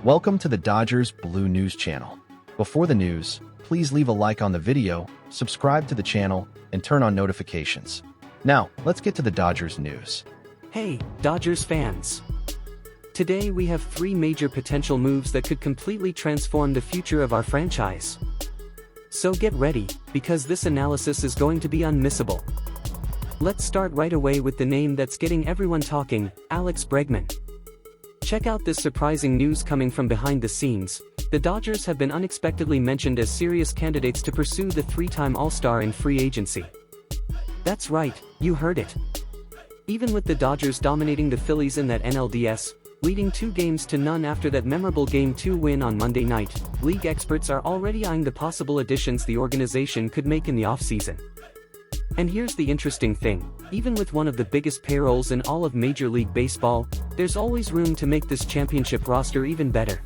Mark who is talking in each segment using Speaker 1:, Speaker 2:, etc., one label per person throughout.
Speaker 1: Welcome to the Dodgers Blue News channel. Before the news, please leave a like on the video, subscribe to the channel, and turn on notifications. Now, let's get to the Dodgers news.
Speaker 2: Hey, Dodgers fans! Today we have 3 major potential moves that could completely transform the future of our franchise. So get ready, because this analysis is going to be unmissable. Let's start right away with the name that's getting everyone talking, Alex Bregman. Check out this surprising news coming from behind the scenes. The Dodgers have been unexpectedly mentioned as serious candidates to pursue the 3-time All-Star in free agency. That's right, you heard it. Even with the Dodgers dominating the Phillies in that NLDS, leading 2-0 after that memorable Game 2 win on Monday night, league experts are already eyeing the possible additions the organization could make in the offseason. And here's the interesting thing, even with one of the biggest payrolls in all of Major League Baseball, there's always room to make this championship roster even better.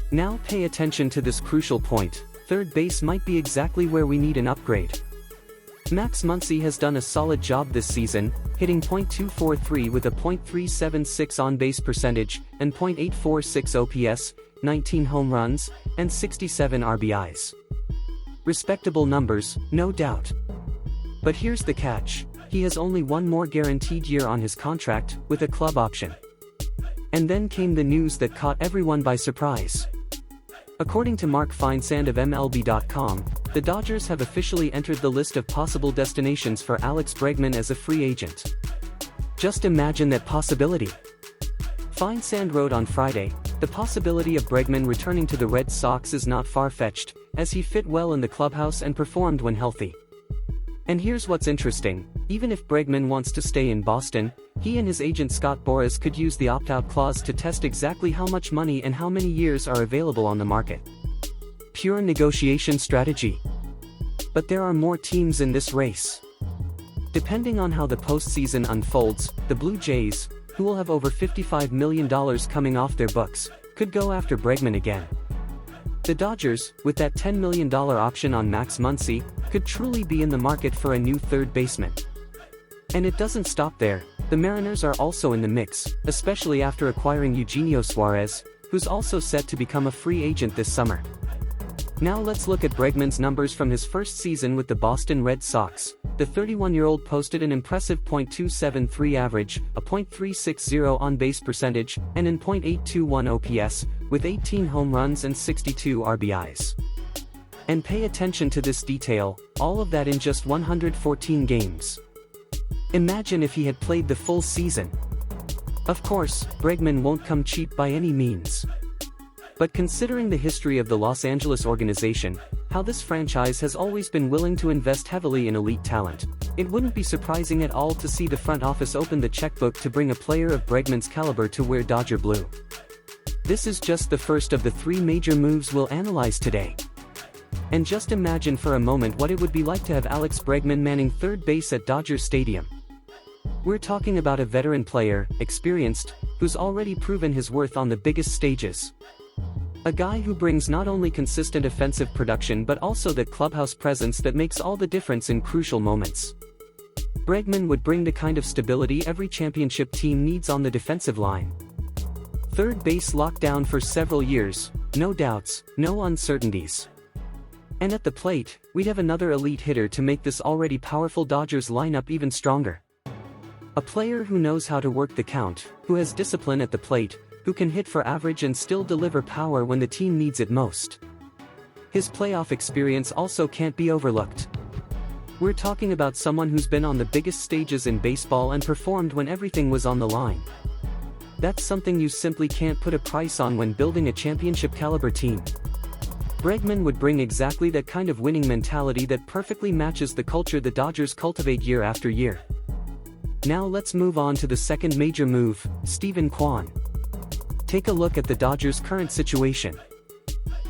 Speaker 2: Now pay attention to this crucial point, third base might be exactly where we need an upgrade. Max Muncy has done a solid job this season, hitting .243 with a .376 on-base percentage and .846 OPS, 19 home runs, and 67 RBIs. Respectable numbers, no doubt. But here's the catch, he has only one more guaranteed year on his contract, with a club option. And then came the news that caught everyone by surprise. According to Mark Feinsand of MLB.com, the Dodgers have officially entered the list of possible destinations for Alex Bregman as a free agent. Just imagine that possibility. Feinsand wrote on Friday, the possibility of Bregman returning to the Red Sox is not far-fetched, as he fit well in the clubhouse and performed when healthy. And here's what's interesting, even if Bregman wants to stay in Boston, he and his agent Scott Boras could use the opt-out clause to test exactly how much money and how many years are available on the market. Pure negotiation strategy. But there are more teams in this race. Depending on how the postseason unfolds, the Blue Jays, who will have over $55 million coming off their books, could go after Bregman again. The Dodgers, with that $10 million option on Max Muncy, could truly be in the market for a new third baseman. And it doesn't stop there, the Mariners are also in the mix, especially after acquiring Eugenio Suarez, who's also set to become a free agent this summer. Now let's look at Bregman's numbers from his first season with the Boston Red Sox. The 31-year-old posted an impressive .273 average, a .360 on-base percentage, and an .821 OPS, with 18 home runs and 62 RBIs. And pay attention to this detail, all of that in just 114 games. Imagine if he had played the full season. Of course, Bregman won't come cheap by any means. But considering the history of the Los Angeles organization, how this franchise has always been willing to invest heavily in elite talent, it wouldn't be surprising at all to see the front office open the checkbook to bring a player of Bregman's caliber to wear Dodger blue. This is just the first of the 3 major moves we'll analyze today. And just imagine for a moment what it would be like to have Alex Bregman manning third base at Dodger Stadium. We're talking about a veteran player, experienced, who's already proven his worth on the biggest stages. A guy who brings not only consistent offensive production but also that clubhouse presence that makes all the difference in crucial moments. Bregman would bring the kind of stability every championship team needs on the defensive line. Third base locked down for several years, no doubts, no uncertainties. And at the plate, we'd have another elite hitter to make this already powerful Dodgers lineup even stronger. A player who knows how to work the count, who has discipline at the plate, who can hit for average and still deliver power when the team needs it most. His playoff experience also can't be overlooked. We're talking about someone who's been on the biggest stages in baseball and performed when everything was on the line. That's something you simply can't put a price on when building a championship-caliber team. Bregman would bring exactly that kind of winning mentality that perfectly matches the culture the Dodgers cultivate year after year. Now let's move on to the second major move, Steven Kwan. Take a look at the Dodgers' current situation.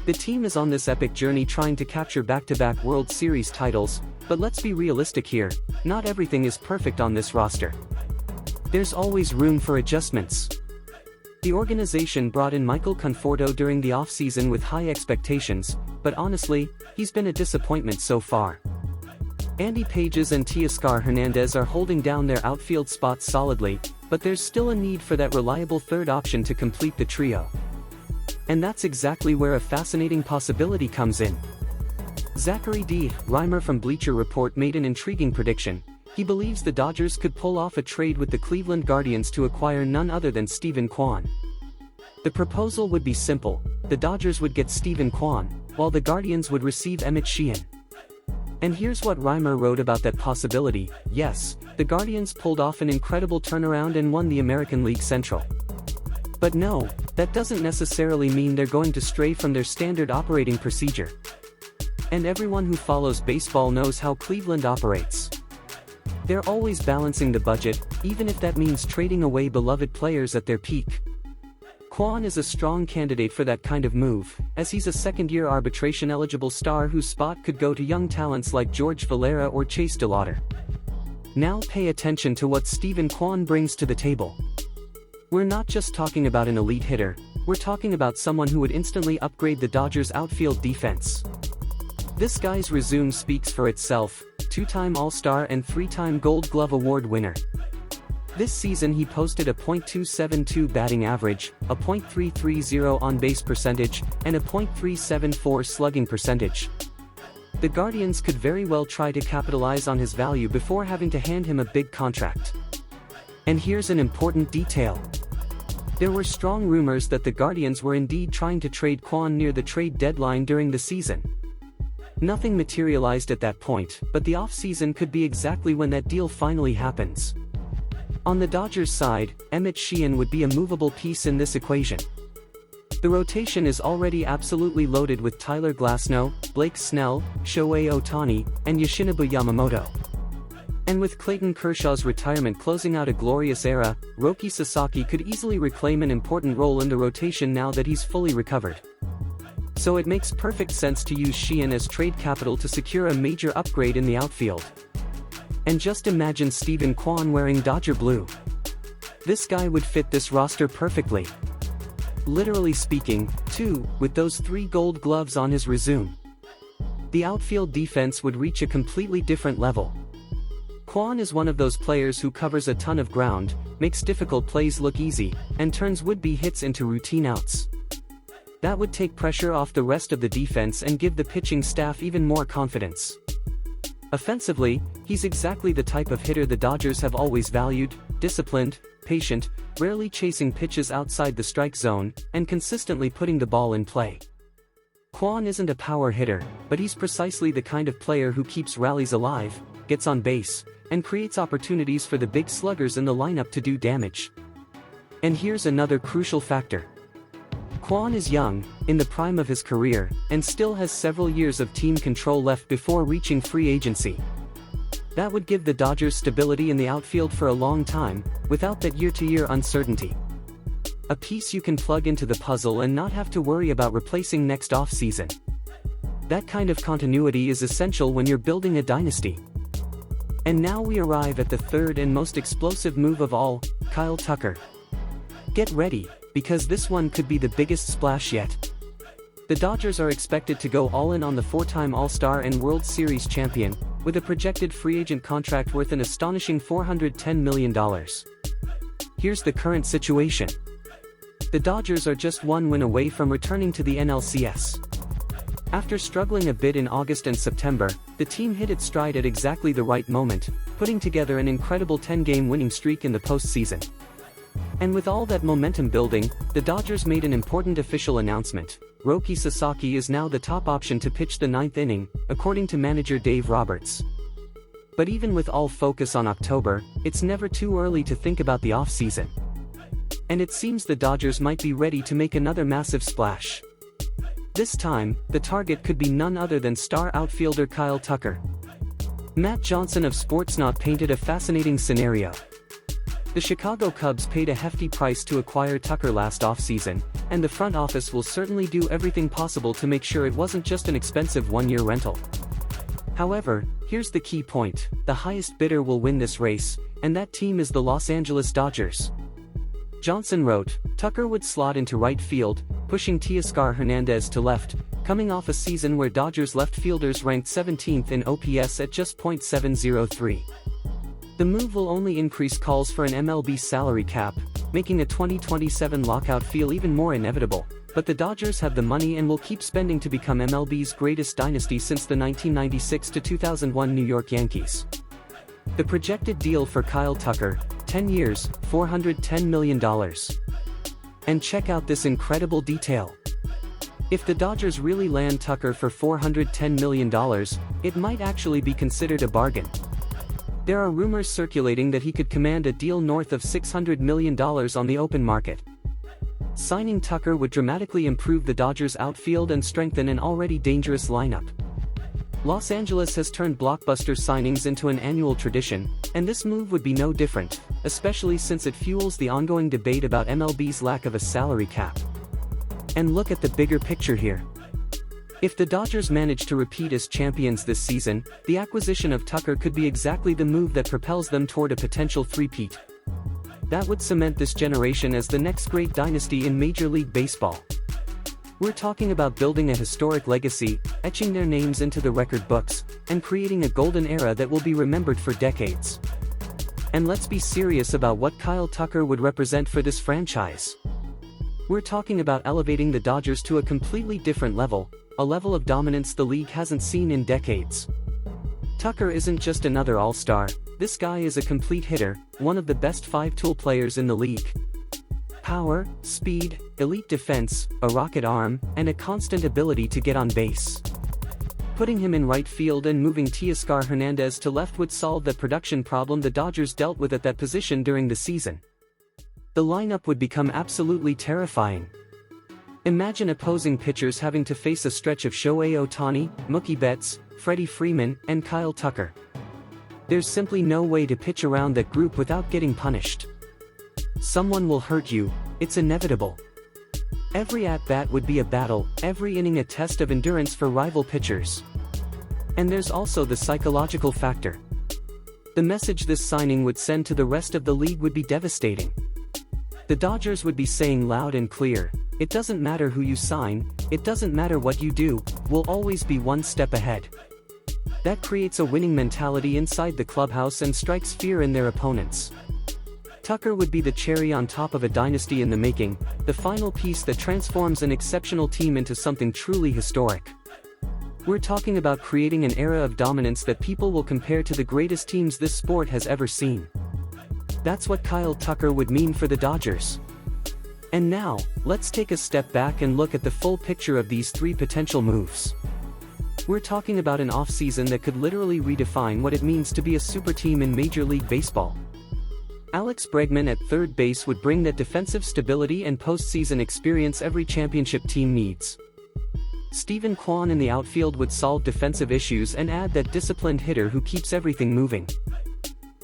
Speaker 2: The team is on this epic journey trying to capture back-to-back World Series titles, but let's be realistic here, not everything is perfect on this roster. There's always room for adjustments. The organization brought in Michael Conforto during the offseason with high expectations, but honestly, he's been a disappointment so far. Andy Pages and Teoscar Hernandez are holding down their outfield spots solidly, but there's still a need for that reliable third option to complete the trio. And that's exactly where a fascinating possibility comes in. Zachary D. Reimer from Bleacher Report made an intriguing prediction. He believes the Dodgers could pull off a trade with the Cleveland Guardians to acquire none other than Steven Kwan. The proposal would be simple: the Dodgers would get Steven Kwan, while the Guardians would receive Emmett Sheehan. And here's what Reimer wrote about that possibility. Yes, the Guardians pulled off an incredible turnaround and won the American League Central. But no, that doesn't necessarily mean they're going to stray from their standard operating procedure. And everyone who follows baseball knows how Cleveland operates. They're always balancing the budget, even if that means trading away beloved players at their peak. Kwan is a strong candidate for that kind of move, as he's a second-year arbitration-eligible star whose spot could go to young talents like George Valera or Chase DeLauder. Now pay attention to what Steven Kwan brings to the table. We're not just talking about an elite hitter, we're talking about someone who would instantly upgrade the Dodgers' outfield defense. This guy's resume speaks for itself: two-time All-Star and three-time Gold Glove Award winner. This season he posted a .272 batting average, a .330 on-base percentage, and a .374 slugging percentage. The Guardians could very well try to capitalize on his value before having to hand him a big contract. And here's an important detail. There were strong rumors that the Guardians were indeed trying to trade Kwan near the trade deadline during the season. Nothing materialized at that point, but the offseason could be exactly when that deal finally happens. On the Dodgers side, Emmett Sheehan would be a movable piece in this equation. The rotation is already absolutely loaded with Tyler Glasnow, Blake Snell, Shohei Ohtani, and Yoshinobu Yamamoto. And with Clayton Kershaw's retirement closing out a glorious era, Roki Sasaki could easily reclaim an important role in the rotation now that he's fully recovered. So it makes perfect sense to use Sheehan as trade capital to secure a major upgrade in the outfield. And just imagine Steven Kwan wearing Dodger blue. This guy would fit this roster perfectly. Literally speaking, too, with those 3 gold gloves on his resume. The outfield defense would reach a completely different level. Kwan is one of those players who covers a ton of ground, makes difficult plays look easy, and turns would-be hits into routine outs. That would take pressure off the rest of the defense and give the pitching staff even more confidence. Offensively, he's exactly the type of hitter the Dodgers have always valued: disciplined, patient, rarely chasing pitches outside the strike zone, and consistently putting the ball in play. Kwan isn't a power hitter, but he's precisely the kind of player who keeps rallies alive, gets on base, and creates opportunities for the big sluggers in the lineup to do damage. And here's another crucial factor. Kwan is young, in the prime of his career, and still has several years of team control left before reaching free agency. That would give the Dodgers stability in the outfield for a long time, without that year-to-year uncertainty. A piece you can plug into the puzzle and not have to worry about replacing next offseason. That kind of continuity is essential when you're building a dynasty. And now we arrive at the third and most explosive move of all: Kyle Tucker. Get ready, because this one could be the biggest splash yet. The Dodgers are expected to go all in on the 4-time All-Star and World Series champion, with a projected free agent contract worth an astonishing $410 million. Here's the current situation. The Dodgers are just one win away from returning to the NLCS. After struggling a bit in August and September, the team hit its stride at exactly the right moment, putting together an incredible 10-game winning streak in the postseason. And with all that momentum building, the Dodgers made an important official announcement. Roki Sasaki is now the top option to pitch the 9th inning, according to manager Dave Roberts. But even with all focus on October, it's never too early to think about the offseason. And it seems the Dodgers might be ready to make another massive splash. This time, the target could be none other than star outfielder Kyle Tucker. Matt Johnson of Sportsnaut painted a fascinating scenario. The Chicago Cubs paid a hefty price to acquire Tucker last offseason, and the front office will certainly do everything possible to make sure it wasn't just an expensive one-year rental. However, here's the key point: the highest bidder will win this race, and that team is the Los Angeles Dodgers. Johnson wrote, Tucker would slot into right field, pushing Teoscar Hernandez to left, coming off a season where Dodgers left fielders ranked 17th in OPS at just .703. The move will only increase calls for an MLB salary cap, making a 2027 lockout feel even more inevitable, but the Dodgers have the money and will keep spending to become MLB's greatest dynasty since the 1996 to 2001 New York Yankees. The projected deal for Kyle Tucker, 10 years, $410 million. And check out this incredible detail. If the Dodgers really land Tucker for $410 million, it might actually be considered a bargain. There are rumors circulating that he could command a deal north of $600 million on the open market. Signing Tucker would dramatically improve the Dodgers' outfield and strengthen an already dangerous lineup. Los Angeles has turned blockbuster signings into an annual tradition, and this move would be no different, especially since it fuels the ongoing debate about MLB's lack of a salary cap. And look at the bigger picture here. If the Dodgers manage to repeat as champions this season, the acquisition of Tucker could be exactly the move that propels them toward a potential three-peat. That would cement this generation as the next great dynasty in Major League Baseball. We're talking about building a historic legacy, etching their names into the record books, and creating a golden era that will be remembered for decades. And let's be serious about what Kyle Tucker would represent for this franchise. We're talking about elevating the Dodgers to a completely different level, a level of dominance the league hasn't seen in decades. Tucker isn't just another all-star, this guy is a complete hitter, one of the best five-tool players in the league. Power, speed, elite defense, a rocket arm, and a constant ability to get on base. Putting him in right field and moving Teoscar Hernandez to left would solve the production problem the Dodgers dealt with at that position during the season. The lineup would become absolutely terrifying. Imagine opposing pitchers having to face a stretch of Shohei Ohtani, Mookie Betts, Freddie Freeman, and Kyle Tucker. There's simply no way to pitch around that group without getting punished. Someone will hurt you, it's inevitable. Every at-bat would be a battle, every inning a test of endurance for rival pitchers. And there's also the psychological factor. The message this signing would send to the rest of the league would be devastating. The Dodgers would be saying loud and clear, it doesn't matter who you sign, it doesn't matter what you do, we'll always be one step ahead. That creates a winning mentality inside the clubhouse and strikes fear in their opponents. Tucker would be the cherry on top of a dynasty in the making, the final piece that transforms an exceptional team into something truly historic. We're talking about creating an era of dominance that people will compare to the greatest teams this sport has ever seen. That's what Kyle Tucker would mean for the Dodgers. And now, let's take a step back and look at the full picture of these three potential moves. We're talking about an offseason that could literally redefine what it means to be a super team in Major League Baseball. Alex Bregman at third base would bring that defensive stability and postseason experience every championship team needs. Steven Kwan in the outfield would solve defensive issues and add that disciplined hitter who keeps everything moving.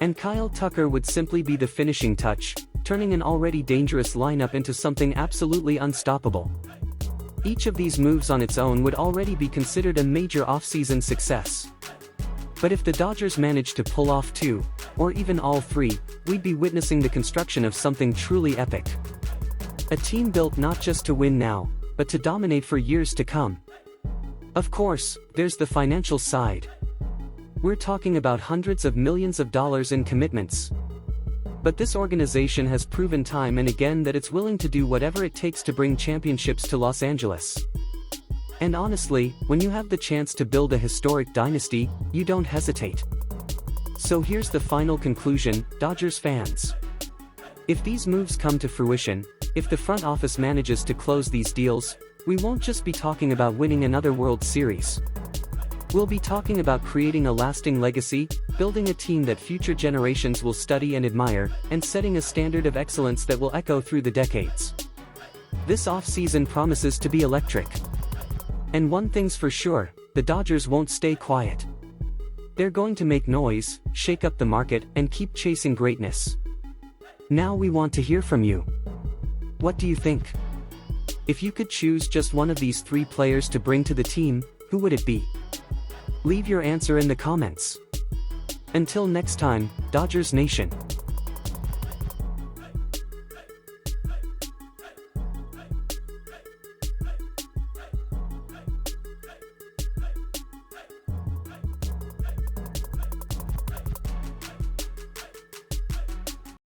Speaker 2: And Kyle Tucker would simply be the finishing touch, turning an already dangerous lineup into something absolutely unstoppable. Each of these moves on its own would already be considered a major offseason success. But if the Dodgers managed to pull off two, or even all three, we'd be witnessing the construction of something truly epic. A team built not just to win now, but to dominate for years to come. Of course, there's the financial side. We're talking about hundreds of millions of dollars in commitments. But this organization has proven time and again that it's willing to do whatever it takes to bring championships to Los Angeles. And honestly, when you have the chance to build a historic dynasty, you don't hesitate. So here's the final conclusion, Dodgers fans. If these moves come to fruition, if the front office manages to close these deals, we won't just be talking about winning another World Series. We'll be talking about creating a lasting legacy, building a team that future generations will study and admire, and setting a standard of excellence that will echo through the decades. This offseason promises to be electric. And one thing's for sure, the Dodgers won't stay quiet. They're going to make noise, shake up the market, and keep chasing greatness. Now we want to hear from you. What do you think? If you could choose just one of these three players to bring to the team, who would it be? Leave your answer in the comments. Until next time, Dodgers Nation.